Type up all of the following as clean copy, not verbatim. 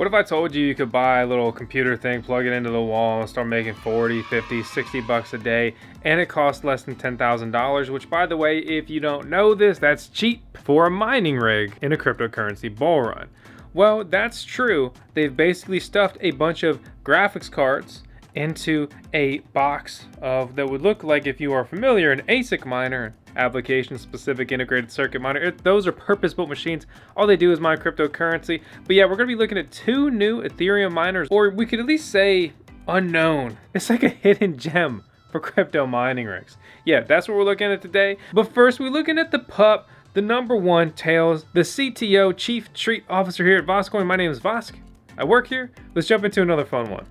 What if I told you you could buy a little computer thing, plug it into the wall, and start making 40, 50, 60 bucks a day, and it costs less than $10,000, which, by the way, if you don't know this, that's cheap for a mining rig in a cryptocurrency bull run. Well, that's true. They've basically stuffed a bunch of graphics cards into a box of that would look like, if you are familiar, an ASIC miner, application specific integrated circuit miner. Those are purpose-built machines. All they do is mine cryptocurrency. But yeah, we're going to be looking at two new Ethereum miners, or we could at least say unknown. It's like a hidden gem for crypto mining rigs. Yeah, that's what we're looking at today. But first, we're looking at the pup, the number one tails, the CTO, Chief Treat Officer here at VoskCoin. My name is Vosk. I work here. Let's jump into another fun one.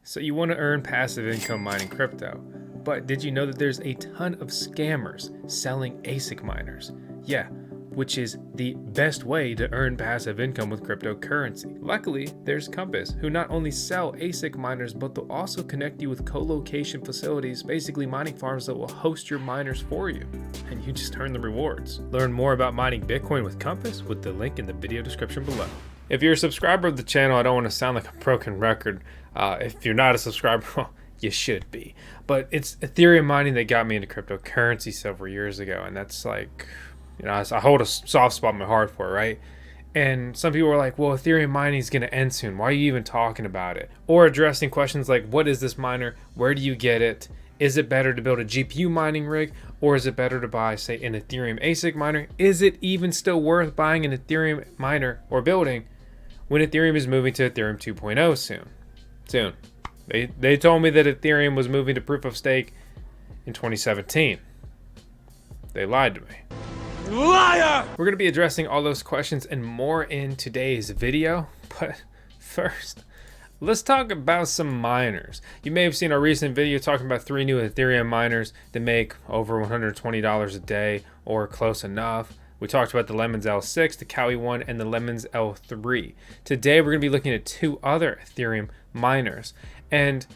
So you want to earn passive income mining crypto, but did you know that there's a ton of scammers selling ASIC miners? Yeah, which is the best way to earn passive income with cryptocurrency. Luckily, there's Compass, who not only sell ASIC miners, but they'll also connect you with co-location facilities, basically mining farms that will host your miners for you, and you just earn the rewards. Learn more about mining Bitcoin with Compass with the link in the video description below. If you're a subscriber of the channel, I don't want to sound like a broken record. If you're not a subscriber, well, you should be. But it's Ethereum mining that got me into cryptocurrency several years ago, and that's like, you know, I hold a soft spot in my heart for it, right? And some people are like, well, Ethereum mining is going to end soon. Why are you even talking about it? Or addressing questions like, what is this miner? Where do you get it? Is it better to build a GPU mining rig? Or is it better to buy, say, an Ethereum ASIC miner? Is it even still worth buying an Ethereum miner or building when Ethereum is moving to Ethereum 2.0 soon? They told me that Ethereum was moving to proof of stake in 2017. They lied to me. Liar! We're going to be addressing all those questions and more in today's video, but first, let's talk about some miners. You may have seen our recent video talking about 3 new Ethereum miners that make over $120 a day or close enough. We talked about the Lemons L6, the Cowie 1, and the Lemons L3. Today, we're going to be looking at 2 other Ethereum miners. And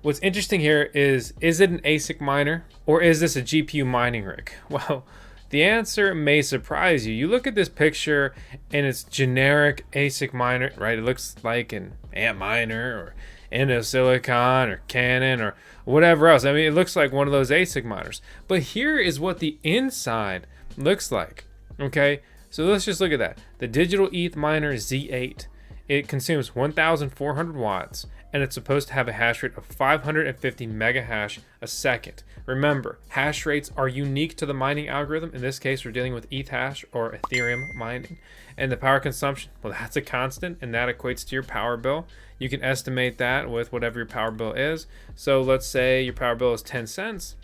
what's interesting here is it an ASIC miner or is this a GPU mining rig? Well, the answer may surprise you. You look at this picture and it's generic ASIC miner, right? It looks like an Antminer or innosilicon or Canon or whatever else. I mean, it looks like one of those ASIC miners. But here is what the inside looks like. Okay, so let's just look at that. The Digital Miner Z8, it consumes 1,400 watts, and it's supposed to have a hash rate of 550 megahash a second. Remember, hash rates are unique to the mining algorithm. In this case, we're dealing with ETH hash or Ethereum mining. And the power consumption, well, that's a constant, and that equates to your power bill. You can estimate that with whatever your power bill is. So let's say your power bill is 10 cents.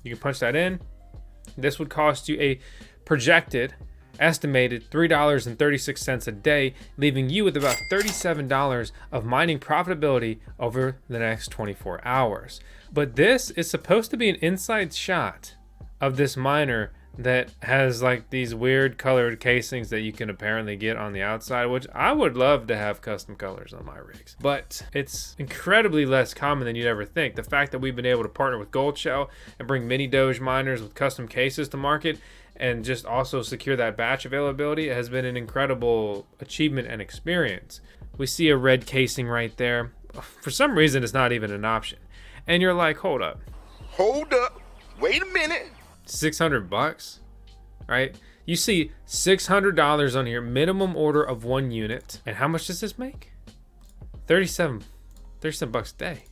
You can punch that in. This would cost you a projected estimated $3.36 a day, leaving you with about $37 of mining profitability over the next 24 hours. But this is supposed to be an inside shot of this miner that has like these weird colored casings that you can apparently get on the outside, which I would love to have custom colors on my rigs. But it's incredibly less common than you'd ever think. The fact that we've been able to partner with Goldshell and bring mini Doge miners with custom cases to market and just also secure that batch availability has been an incredible achievement and experience. We see a red casing right there. For some reason, it's not even an option. And you're like, hold up, wait a minute. 600 bucks, right? You see $600 on here, minimum order of 1 unit. And how much does this make? 37 bucks a day.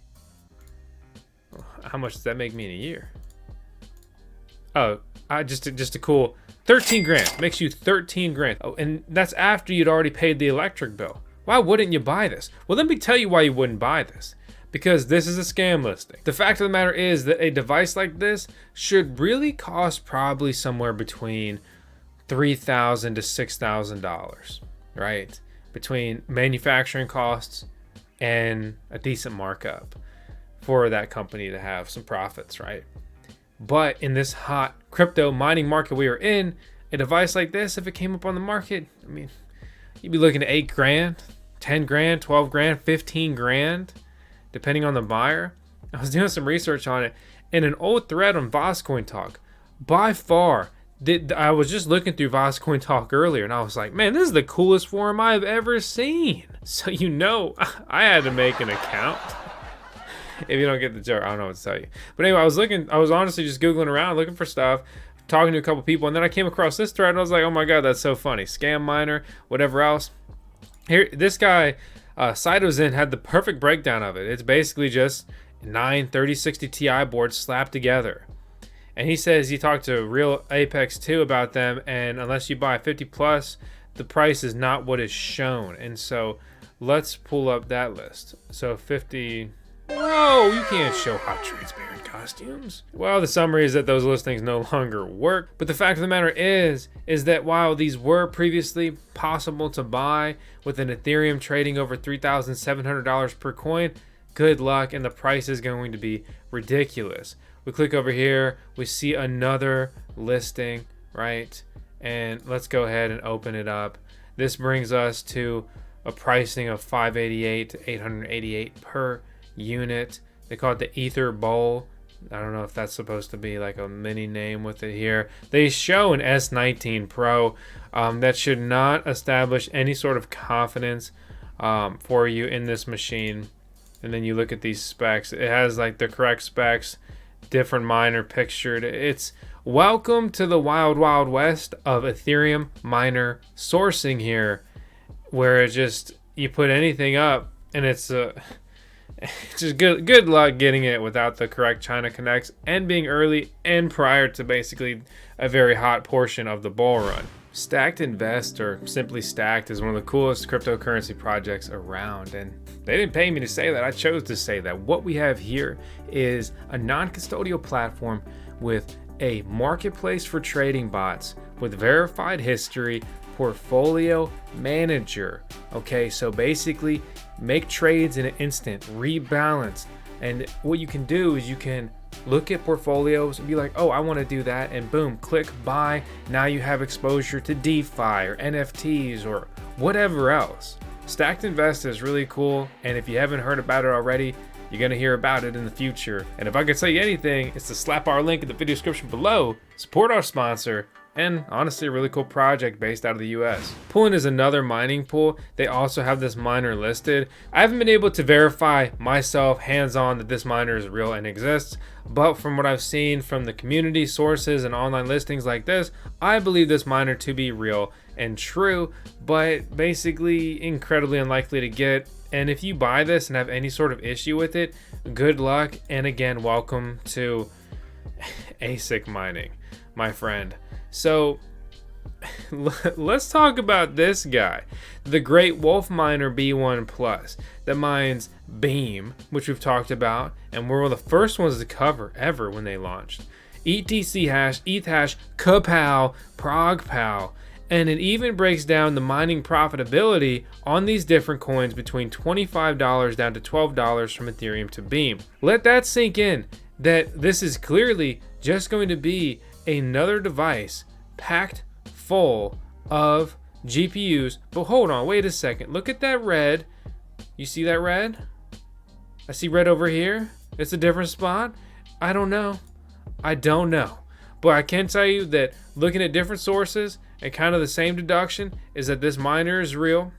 How much does that make me in a year? Oh, just a cool 13 grand. Makes you 13 grand. Oh, and that's after you'd already paid the electric bill. Why wouldn't you buy this? Well, let me tell you why you wouldn't buy this. Because this is a scam listing. The fact of the matter is that a device like this should really cost probably somewhere between $3,000 to $6,000, right? Between manufacturing costs and a decent markup for that company to have some profits, right? But in this hot crypto mining market we are in, a device like this, if it came up on the market, I mean, you'd be looking at 8 grand, 10 grand, 12 grand, 15 grand. Depending on the buyer. I was doing some research on it, in an old thread on VoskCoin Talk. By far, I was just looking through VoskCoin Talk earlier, and I was like, man, this is the coolest forum I've ever seen. So I had to make an account. If you don't get the joke, I don't know what to tell you. But anyway, I was honestly just Googling around, looking for stuff, talking to a couple people, and then I came across this thread, and I was like, oh my god, that's so funny. Scam miner, whatever else. Here, this guy, Cytozen, had the perfect breakdown of it. It's basically just 9 3060 Ti boards slapped together. And he says he talked to Real Apex 2 about them, and unless you buy 50 plus, the price is not what is shown. And so let's pull up that list. So 50... Whoa, you can't show hot transparent costumes. Well, the summary is that those listings no longer work. But the fact of the matter is that while these were previously possible to buy with an Ethereum trading over $3,700 per coin, good luck, and the price is going to be ridiculous. We click over here, we see another listing, right? And let's go ahead and open it up. This brings us to a pricing of $588 to $888 per unit. They call it the Ether Bowl. I don't know if that's supposed to be like a mini name with it here. They show an S19 Pro. That should not establish any sort of confidence for you in this machine. And then you look at these specs. It has like the correct specs, different miner pictured. It's welcome to the wild, wild west of Ethereum miner sourcing here, where it just, you put anything up and it's just good luck getting it without the correct China connects and being early and prior to basically a very hot portion of the bull run. Stacked Invest, or simply Stacked, is one of the coolest cryptocurrency projects around, and they didn't pay me to say that. I chose to say that. What we have here is a non-custodial platform with a marketplace for trading bots with verified history, portfolio manager. Okay, so basically make trades in an instant, rebalance. And what you can do is you can look at portfolios and be like, oh, I want to do that, and boom, click buy. Now you have exposure to DeFi or NFTs or whatever else. Stacked Invest is really cool, and if you haven't heard about it already, you're going to hear about it in the future. And if I could tell you anything, it's to slap our link in the video description below, support our sponsor, and honestly a really cool project based out of the US. Poolin is another mining pool. They also have this miner listed. I haven't been able to verify myself hands-on that this miner is real and exists, but from what I've seen from the community sources and online listings like this, I believe this miner to be real and true, but basically incredibly unlikely to get. And if you buy this and have any sort of issue with it, good luck, and again, welcome to ASIC mining, my friend. So let's talk about this guy, the Great Wolf Miner B1 Plus, that mines Beam, which we've talked about, and we're one of the first ones to cover ever when they launched. ETC hash, ETH hash, kapow, ProgPow, and it even breaks down the mining profitability on these different coins between $25 down to $12 from Ethereum to Beam. Let that sink in, that this is clearly just going to be another device packed full of GPUs. But hold on, wait a second. Look at that red. You see that red? I see red over here. It's a different spot. I don't know. But I can tell you that looking at different sources and kind of the same deduction is that this miner is real.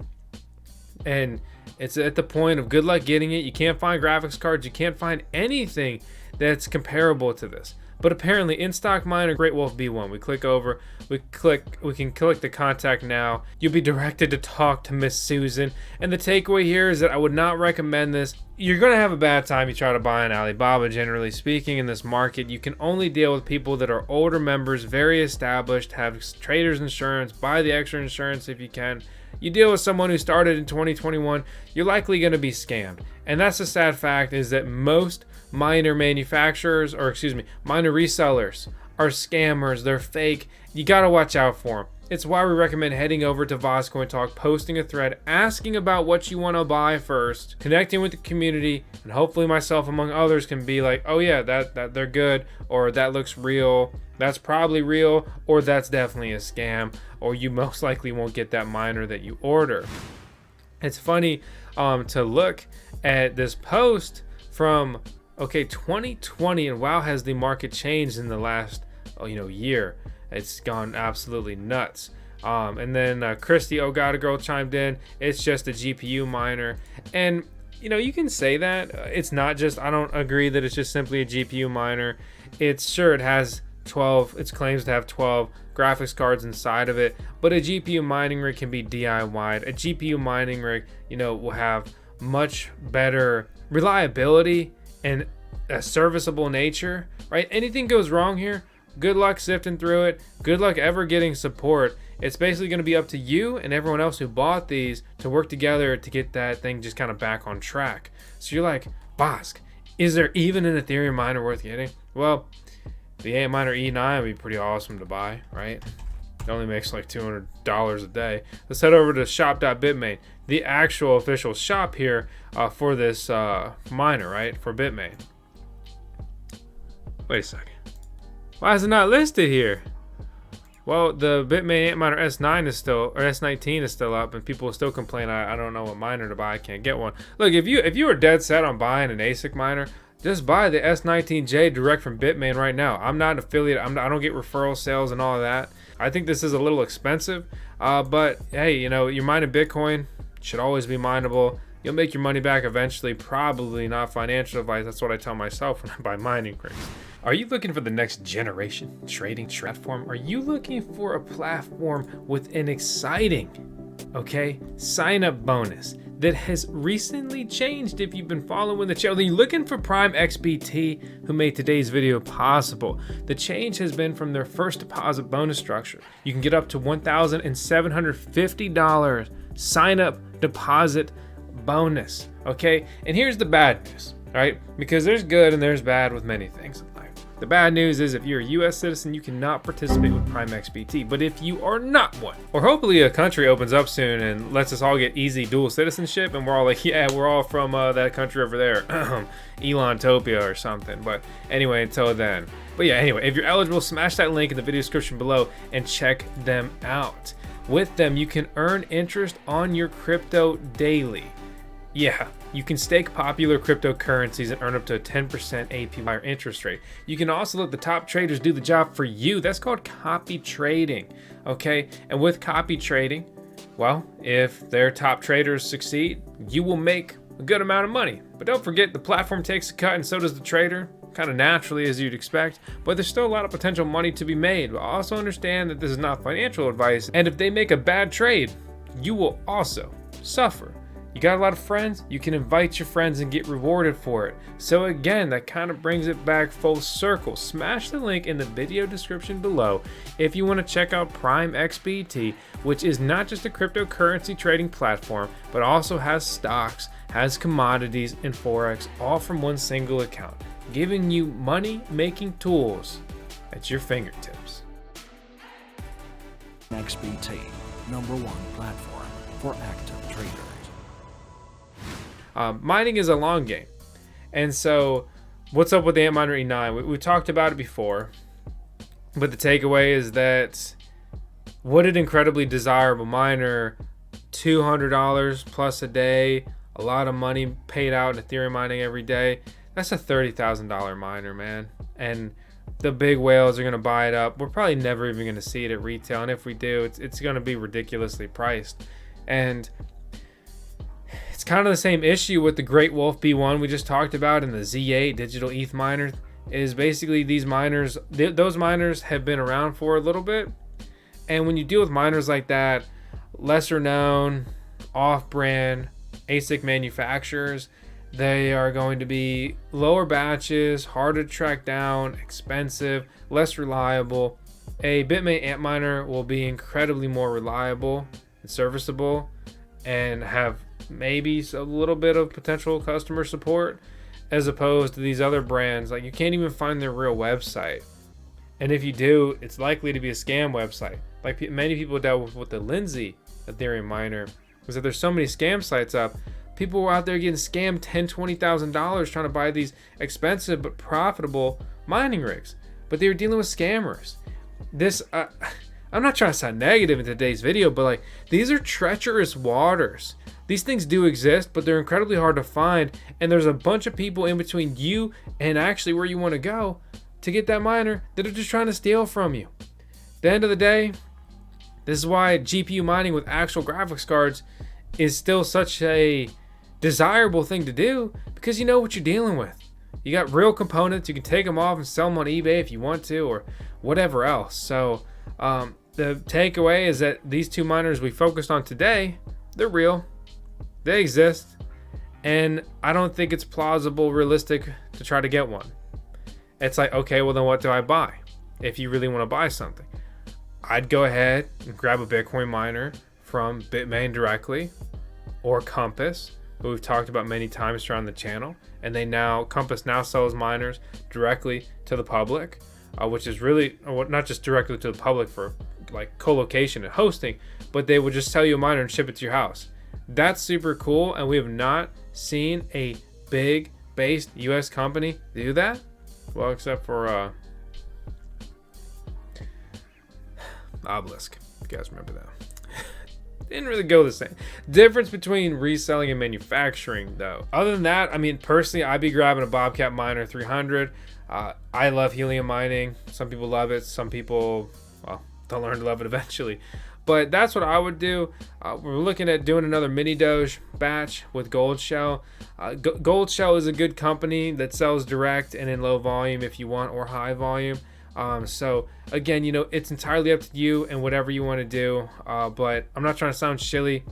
And it's at the point of good luck getting it. You can't find graphics cards. You can't find anything that's comparable to this. But apparently in stock miner Greatwolf B1, we click over, we can click the contact now. You'll be directed to talk to Miss Susan. And the takeaway here is that I would not recommend this. You're going to have a bad time you try to buy on Alibaba, generally speaking, in this market. You can only deal with people that are older members, very established, have traders insurance, buy the extra insurance if you can. You deal with someone who started in 2021, you're likely going to be scammed. And that's the sad fact, is that most miner manufacturers, or miner resellers are scammers. They're fake. You got to watch out for them. It's why we recommend heading over to VoskCoin Talk, posting a thread, asking about what you want to buy first, connecting with the community, and hopefully myself among others can be like, oh yeah, that they're good, or that looks real, that's probably real, or that's definitely a scam, or you most likely won't get that miner that you order. It's funny to look at this post from Okay, 2020, and wow, has the market changed in the last year. It's gone absolutely nuts. And then Christy Ogata Girl chimed in, it's just a GPU miner. And you can say that. It's not just, I don't agree that it's just simply a GPU miner. It has 12, it claims to have 12 graphics cards inside of it, but a GPU mining rig can be DIY'd. A GPU mining rig, will have much better reliability and a serviceable nature, right? Anything goes wrong here, good luck sifting through it. Good luck ever getting support. It's basically going to be up to you and everyone else who bought these to work together to get that thing just kind of back on track. So you're like, Vosk, is there even an Ethereum miner worth getting? Well, the A Miner E9 would be pretty awesome to buy, right? It only makes like $200 a day. Let's head over to shop.bitmain, the actual official shop here for this miner, right? For Bitmain. Wait a second. Why is it not listed here? Well, the Bitmain Antminer S9 is still, or S19 is still up, and people still complain, I don't know what miner to buy, I can't get one. Look, if you are dead set on buying an ASIC miner, just buy the S19J direct from Bitmain right now. I'm not an affiliate, I don't get referral sales and all of that. I think this is a little expensive, but hey, you're mining Bitcoin, should always be mineable. You'll make your money back eventually, probably not financial advice. That's what I tell myself when I buy mining rigs. Are you looking for the next generation trading platform? Are you looking for a platform with an exciting, sign up bonus that has recently changed? If you've been following the channel, then you're looking for PrimeXBT, who made today's video possible. The change has been from their first deposit bonus structure. You can get up to $1,750 sign up deposit bonus. And here's the bad news, right? Because there's good and there's bad with many things in life. The bad news is if you're a US citizen, you cannot participate with PrimeXBT. But if you are not one, or hopefully a country opens up soon and lets us all get easy dual citizenship, and we're all like, yeah, we're all from that country over there, Elontopia or something. But anyway, until then. But yeah, anyway, if you're eligible, smash that link in the video description below and check them out. With them, you can earn interest on your crypto daily. Yeah, you can stake popular cryptocurrencies and earn up to a 10% APY interest rate. You can also let the top traders do the job for you. That's called copy trading, And with copy trading, well, if their top traders succeed, you will make a good amount of money. But don't forget, the platform takes a cut and so does the trader, kind of naturally as you'd expect, but there's still a lot of potential money to be made. But also understand that this is not financial advice, and if they make a bad trade, you will also suffer. You got a lot of friends, you can invite your friends and get rewarded for it. So again, that kind of brings it back full circle. Smash the link in the video description below if you want to check out PrimeXBT, which is not just a cryptocurrency trading platform, but also has stocks, has commodities, and Forex, all from one single account, giving you money-making tools at your fingertips. PrimeXBT, #1 platform for active traders. Mining is a long game, and so what's up with the Antminer E9? We talked about it before, but the takeaway is that what an incredibly desirable miner, $200 plus a day, a lot of money paid out in Ethereum mining every day. That's a $30,000 miner, man. And the big whales are going to buy it up. We're probably never even going to see it at retail, and if we do, it's going to be ridiculously priced. And it's kind of the same issue with the Great Wolf B1 we just talked about, and the Z8 Digital ETH miner. Is basically these miners, those miners have been around for a little bit, and when you deal with miners like that, lesser known, off-brand ASIC manufacturers, they are going to be lower batches, harder to track down, expensive, less reliable. A Bitmain Antminer will be incredibly more reliable and serviceable and have maybe a little bit of potential customer support, as opposed to these other brands. Like, you can't even find their real website, and if you do, it's likely to be a scam website. Like many people dealt with the linzhi Ethereum miner, was that there's so many scam sites up. People were out there getting scammed $10,000-$20,000 trying to buy these expensive but profitable mining rigs, but they were dealing with scammers. This I'm not trying to sound negative in today's video, but like, these are treacherous waters These things do exist, but they're incredibly hard to find, and there's a bunch of people in between you and actually where you want to go to get that miner that are just trying to steal from you. At the end of the day, this is why GPU mining with actual graphics cards is still such a desirable thing to do, because you know what you're dealing with. You got real components, you can take them off and sell them on eBay if you want to, or whatever else. So the takeaway is that these two miners we focused on today, they're real, they exist, and I don't think it's plausible, realistic to try to get one. It's like, okay, well then what do I buy? If you really want to buy something, I'd go ahead and grab a Bitcoin miner from Bitmain directly, or Compass, who we've talked about many times here on the channel. And Compass now sells miners directly to the public, which is really not just directly to the public for like co-location and hosting, but they would just sell you a miner and ship it to your house. That's super cool, and we have not seen a big based US company do that. Well, except for Obelisk. You guys remember that? Didn't really go the same. Difference between reselling and manufacturing, though. Other than that, I mean, personally, I'd be grabbing a Bobcat Miner 300. I love helium mining. Some people love it. Some people, well, they'll learn to love it eventually. But that's what I would do. We're looking at doing another mini Doge batch with Gold Shell. Gold Shell is a good company that sells direct and in low volume if you want, or high volume. So again, you know, it's entirely up to you and whatever you want to do. But I'm not trying to sound shilly.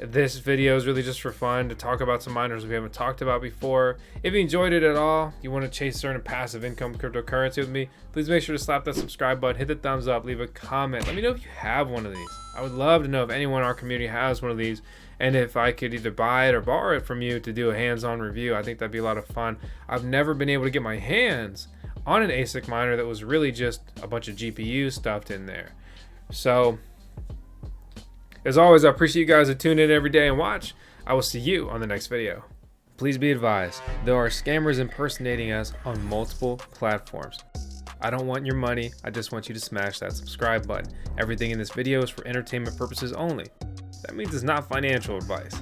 This video is really just for fun, to talk about some miners we haven't talked about before. If you enjoyed it at all, you want to chase certain passive income cryptocurrency with me, please make sure to slap that subscribe button, hit the thumbs up, leave a comment. Let me know if you have one of these. I would love to know if anyone in our community has one of these, and if I could either buy it or borrow it from you to do a hands-on review. I think that'd be a lot of fun. I've never been able to get my hands on an ASIC miner that was really just a bunch of GPU stuffed in there. So as always, I appreciate you guys that tune in every day and watch. I will see you on the next video. Please be advised, there are scammers impersonating us on multiple platforms. I don't want your money, I just want you to smash that subscribe button. Everything in this video is for entertainment purposes only. That means it's not financial advice.